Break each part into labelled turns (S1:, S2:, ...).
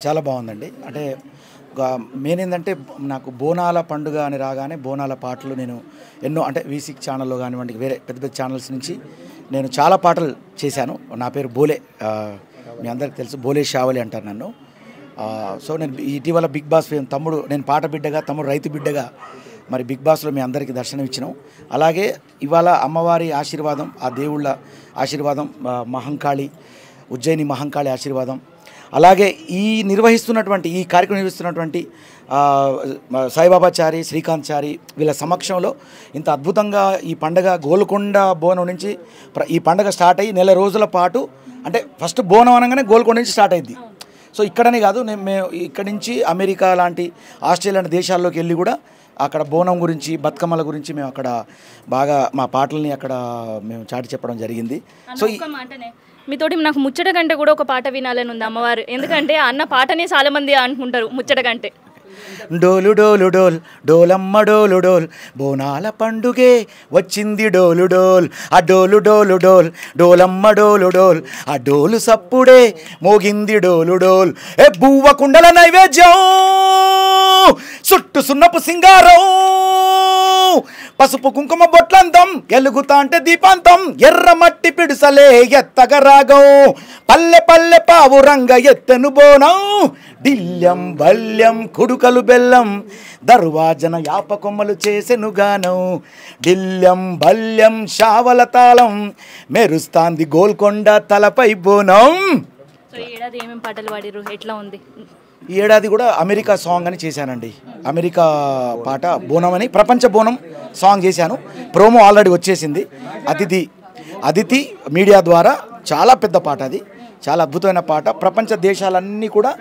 S1: చాలా బాగుందండి. అంటే మెయిన్ ఏందంటే నాకు బోనాల పండుగ అని రాగానే బోనాల పాటలు నేను ఎన్నో అంటే వి6 ఛానల్‌లో గానివ్వండి, వేరే పెద్ద పెద్ద ఛానల్స్ నుంచి నేను చాలా పాటలు చేశాను. నా పేరు బోలే. మీ అందరికి తెలుసు, బోలే షావలి అంటారు నన్ను. సో నేను ఇటీవల బిగ్ బాస్ తమ్ముడు, నేను పాట బిడ్డగా, తమ్ముడు రైతు బిడ్డగా మరి బిగ్ బాస్లో మీ అందరికీ దర్శనం ఇచ్చినాం. అలాగే ఇవాళ అమ్మవారి ఆశీర్వాదం, ఆ దేవుళ్ళ ఆశీర్వాదం, మహంకాళి, ఉజ్జయిని మహంకాళి ఆశీర్వాదం, అలాగే ఈ కార్యక్రమం నిర్వహిస్తున్నటువంటి సాయిబాబాచారి, శ్రీకాంత్ చారి వీళ్ళ సమక్షంలో ఇంత అద్భుతంగా ఈ పండగ గోల్కొండ బోనం నుంచి ఈ పండగ స్టార్ట్ అయ్యి నెల రోజుల పాటు, అంటే ఫస్ట్ బోనం అనగానే గోల్కొండ నుంచి స్టార్ట్ అయింది. సో ఇక్కడనే కాదు, మేము ఇక్కడి నుంచి అమెరికా లాంటి, ఆస్ట్రేలియా లాంటి దేశాల్లోకి వెళ్ళి కూడా అక్కడ బోనం గురించి, బతుకమ్మల గురించి మేము అక్కడ బాగా మా పాటల్ని అక్కడ మేము చాటి చెప్పడం జరిగింది. సో
S2: మీతోటి నాకు ముచ్చట కంటే కూడా ఒక పాట వినాలని ఉంది అమ్మవారు, ఎందుకంటే అన్న పాటనే చాలా మంది అనుకుంటారు ముచ్చట కంటే.
S1: డోలు డోలు డోల్ డోలమ్మ డోలు డోల్ బోనాల పండుగే వచ్చింది డోలు డోల్, ఆ డోలు డోలు డోల్ డోలమ్మ డోలు డోల్, ఆ డోలు సప్పుడే మోగింది డోలు డోల్. ఏ బువ్వ కుండల నైవేద్యం, సుట్టు సున్నపు సింగారం, పసుపు కుంకుమ బొట్లంతం, ఎలుగుతా అంటే దీపాంతం, ఎర్ర మట్టి పిడుసలే ఎత్తగ రాగం, పల్లె పల్లె పావు రంగ ఎత్తెను బోనం, దిల్యం బల్యం కుడుకలు బెల్లం, దర్వాజన యాప కొమ్మలు చేసెను గానం, దిల్యం బల్యం శావల తాళం, మెరుస్తాంది గోల్కొండ తలపై బోనం.
S2: సో ఈ ఏడాది ఏమేమి పాటలు పాడిరు, ఎట్లా ఉంది?
S1: ఈ ఏడాది కూడా అమెరికా సాంగ్ అని చేశానండి. అమెరికా పాట బోనం అని, ప్రపంచ బోనం సాంగ్ చేశాను. ప్రోమో ఆల్రెడీ వచ్చేసింది. అదితి మీడియా ద్వారా చాలా పెద్ద పాట, అది చాలా అద్భుతమైన పాట. ప్రపంచ దేశాలన్నీ కూడా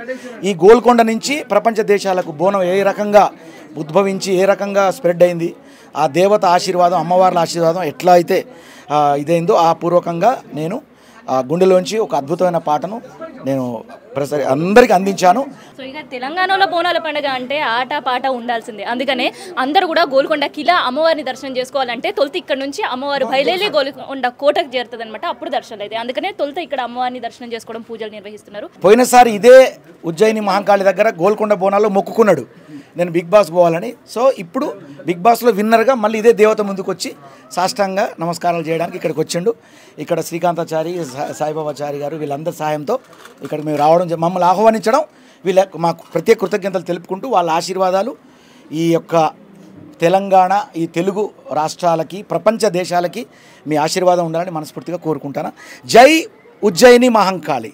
S1: ఈ గోల్కొండ నుంచి ప్రపంచ దేశాలకు బోనం ఏ రకంగా ఉద్భవించి ఏ రకంగా స్ప్రెడ్ అయింది, ఆ దేవత ఆశీర్వాదం, అమ్మవార్ల ఆశీర్వాదం ఎట్లా అయితే ఇదైందో ఆ పూర్వకంగా నేను గుండెలోంచి ఒక అద్భుతమైన పాటను నేను అందరికీ అందించాను.
S2: సో ఇక తెలంగాణలో బోనాల పండుగ అంటే ఆట పాట ఉండాల్సిందే, అందుకనే అందరూ కూడా గోల్కొండ కిలా అమ్మవారిని దర్శనం చేసుకోవాలంటే తొలుత ఇక్కడ నుంచి అమ్మవారు బయలుదేరి గోల్కొండ కోటకు చేరుతుంది అనమాట, అప్పుడు దర్శనం అయితే. అందుకనే తొలుత ఇక్కడ అమ్మవారిని దర్శనం చేసుకోవడం, పూజలు నిర్వహిస్తున్నారు.
S1: పోయినసారి ఇదే ఉజ్జయిని మహంకాళి దగ్గర గోల్కొండ బోనాల్లో మొక్కుకున్నాడు నేను బిగ్ బాస్ పోవాలని. సో ఇప్పుడు బిగ్ బాస్లో విన్నర్గా మళ్ళీ ఇదే దేవత ముందుకు వచ్చి సాష్టాంగా నమస్కారాలు చేయడానికి ఇక్కడికి వచ్చిండు. ఇక్కడ శ్రీకాంతాచారి, సాయిబాబాచారి గారు వీళ్ళందరి సహాయంతో ఇక్కడ మేము రావడం, మమ్మల్ని ఆహ్వానించడం, మాకు ప్రత్యేక కృతజ్ఞతలు తెలుపుకుంటూ వాళ్ళ ఆశీర్వాదాలు ఈ యొక్క తెలంగాణ, ఈ తెలుగు రాష్ట్రాలకి, ప్రపంచ దేశాలకి మీ ఆశీర్వాదం ఉండాలని మనస్ఫూర్తిగా కోరుకుంటాను. జై ఉజ్జయిని మహంకాళి.